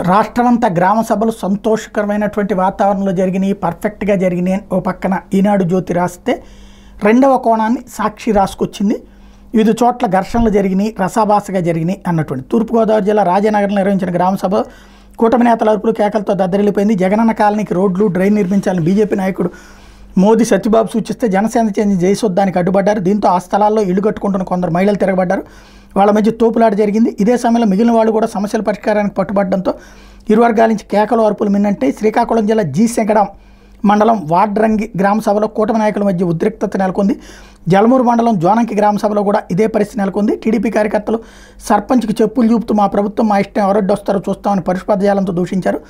రాష్ట్రమంతా గ్రామ సభలు సంతోషకరమైనటువంటి వాతావరణంలో జరిగినాయి, పర్ఫెక్ట్గా జరిగినాయి అని ఓ పక్కన ఈనాడు జ్యోతి రాస్తే, రెండవ కోణాన్ని సాక్షి రాసుకొచ్చింది. వివిధ చోట్ల ఘర్షణలు జరిగినాయి, రసాభాసగా జరిగినాయి అన్నటువంటి. తూర్పుగోదావరి జిల్లా రాజానగరంలో నిర్వహించిన గ్రామ సభ కూటమి నేతల అరుపులు కేకలతో దద్దరిల్లిపోయింది. జగనన్న కాలనీకి రోడ్లు, డ్రైన్ నిర్మించాలని బీజేపీ నాయకుడు మోదీ సత్యబాబు సూచిస్తే జనసేన చెందిన జయసుద్దానికి అడ్డుపడ్డారు. దీంతో ఆ స్థలాల్లో ఇళ్లు కట్టుకుంటున్న కొందరు మహిళలు తిరగబడ్డారు. వాళ్ళ మధ్య తోపులాట జరిగింది. ఇదే సమయంలో మిగిలిన వాళ్ళు కూడా సమస్యల పరిష్కారానికి పట్టుబడడంతో ఇరు వర్గాల నుంచి కేకలు అరుపులు మిన్నంటే శ్రీకాకుళం జిల్లా జీసెగడం మండలం వాడ్రంగి గ్రామ సభలో కూటమి నాయకుల మధ్య ఉద్రిక్తత నెలకొంది. జలమూరు మండలం జోనంకి గ్రామ సభలో కూడా ఇదే పరిస్థితి నెలకొంది. టీడీపీ కార్యకర్తలు సర్పంచ్కి చెప్పులు చూపుతూ మా ప్రభుత్వం మా ఇష్టం ఎవరొడ్డొస్తారో చూస్తామని పరిష్పదజాలంతో దూషించారు.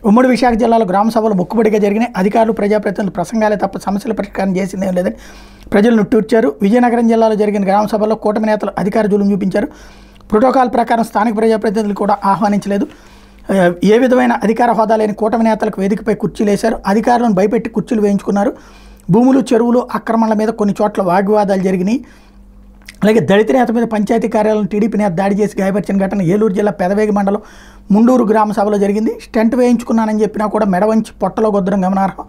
ఉమ్మడి విశాఖ జిల్లాలో గ్రామ సభలు మొక్కుబడిగా జరిగినాయి. అధికారులు ప్రజాప్రతినిధులు ప్రసంగాలే తప్ప సమస్యల పరిష్కారం చేసిందేం లేదని ప్రజలు నిట్టూర్చారు. విజయనగరం జిల్లాలో జరిగిన గ్రామ సభల్లో కూటమి నేతలు అధికార జులుం చూపించారు. ప్రోటోకాల్ ప్రకారం స్థానిక ప్రజాప్రతినిధులు కూడా ఆహ్వానించలేదు. ఏ విధమైన అధికార హోదా లేని కూటమి నేతలకు వేదికపై కుర్చీలు వేశారు. అధికారులను భయపెట్టి కుర్చీలు వేయించుకున్నారు. భూములు, చెరువులు ఆక్రమణల మీద కొన్ని చోట్ల వాగ్వివాదాలు జరిగినాయి. అలాగే దళిత నేత మీద పంచాయతీ కార్యాలయం టీడీపీ నేత దాడి చేసి గాయపరిచిన ఘటన ఏలూరు జిల్లా పెదవేగి మండలం ముండూరు గ్రామ సభలో జరిగింది. స్టెంట్ వేయించుకున్నానని చెప్పినా కూడా మెడ వంచి పొట్టలో గొద్దడం గమనార్హం.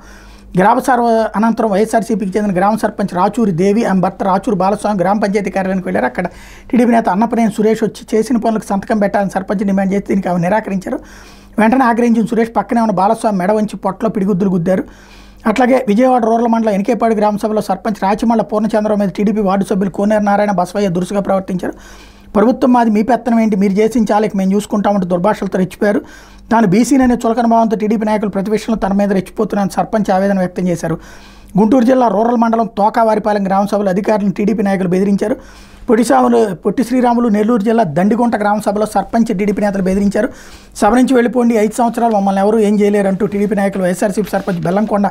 గ్రామ సభ అనంతరం వైఎస్ఆర్సీపీకి చెందిన గ్రామ సర్పంచ్ రాచూరి దేవి, ఆమె భర్త రాచూరి బాలస్వామి గ్రామ పంచాయతీ కార్యాలయానికి వెళ్ళారు. అక్కడ టీడీపీ నేత అన్నపనేని సురేష్ వచ్చి చేసిన పనులకు సంతకం పెట్టాలని సర్పంచ్ డిమాండ్ చేసి దీనికి ఆమె నిరాకరించారు. వెంటనే ఆగ్రహించిన సురేష్ పక్కనే ఉన్న బాలస్వామి మెడ వంచి పొట్టలో పిడిగుద్దులు గుద్దారు. అట్లాగే విజయవాడ రూరల్ మండలం ఎనికేపాడు గ్రామ సభలో సర్పంచ్ రాచిమళ్ళ పూర్ణచంద్రరావు మీద టీడీపీ వార్డు సభ్యులు కోనేరు నారాయణ, బసవయ్య దురుసుగా ప్రవర్తించారు. ప్రభుత్వం మాది, మీ పెత్తనం ఏంటి, మీరు చేసిన చాలకి మేము చూసుకుంటామంటూ దుర్భాషలతో రెచ్చిపోయారు. తాను బీసీననే చులకన భావంతో టీడీపీ నాయకులు ప్రతి విషయంలో తన మీద రెచ్చిపోతున్నారని సర్పంచ్ ఆవేదన వ్యక్తం చేశారు. గుంటూరు జిల్లా రూరల్ మండలం తోకావారిపాలెం గ్రామ సభలో అధికారులను టీడీపీ నాయకులు బెదిరించారు. పొట్టి శ్రీరాములు నెల్లూరు జిల్లా దండిగుంట గ్రామ సభలో సర్పంచ్ టీడీపీ నేతలు బెదిరించారు. సభ నుంచి వెళ్ళిపోండి, 5 సంవత్సరాలు మమ్మల్ని ఎవరు ఏం చేయలేరంటూ టీడీపీ నాయకులు వైఎస్ఆర్సీపీ సర్పంచ్ బెల్లంకొండ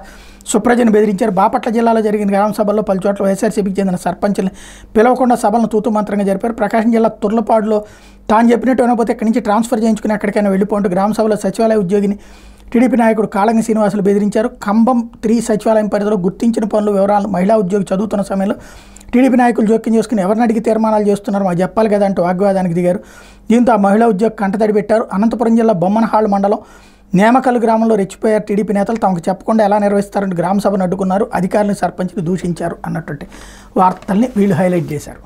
సుప్రజను బెదిరించారు. బాపట్ల జిల్లాలో జరిగిన గ్రామ సభల్లో పలు చోట్ల వైఎస్ఆర్సీపీకి చెందిన సర్పంచ్ని పిలవకుండా సభలను తూతూ మంత్రంగా జరిపారు. ప్రకాశం జిల్లా తుర్లపాడులో తాను చెప్పినట్టు వినకపోతే ఇక్కడి నుంచి ట్రాన్స్ఫర్ చేయించుకుని ఎక్కడికైనా వెళ్ళిపోంటూ గ్రామ సభలో సచివాలయ ఉద్యోగిని టీడీపీ నాయకుడు కాళంగి శ్రీనివాసులు బెదిరించారు. ఖమ్మం 3 సచివాలయం పరిధిలో గుర్తించిన పనులు వివరాలను మహిళా ఉద్యోగి చదువుతున్న సమయంలో టీడీపీ నాయకులు జోక్యం చేసుకుని ఎవరిని అడిగి తీర్మానాలు చేస్తున్నారు, మాకు చెప్పాలి కదా అంటూ వాగ్వాదానికి దిగారు. దీంతో ఆ మహిళా ఉద్యోగి కంటతడి పెట్టారు. అనంతపురం జిల్లా బొమ్మనహాళ్ మండలం నేమకల్ గ్రామంలో రెచ్చిపోయారు టీడీపీ నేతలు. తమకు చెప్పకుండా ఎలా నిర్వహిస్తారంటూ గ్రామ సభను అడ్డుకున్నారు. అధికారులను సర్పంచ్ని దూషించారు అన్నటువంటి వార్తల్ని వీళ్ళు హైలైట్ చేశారు.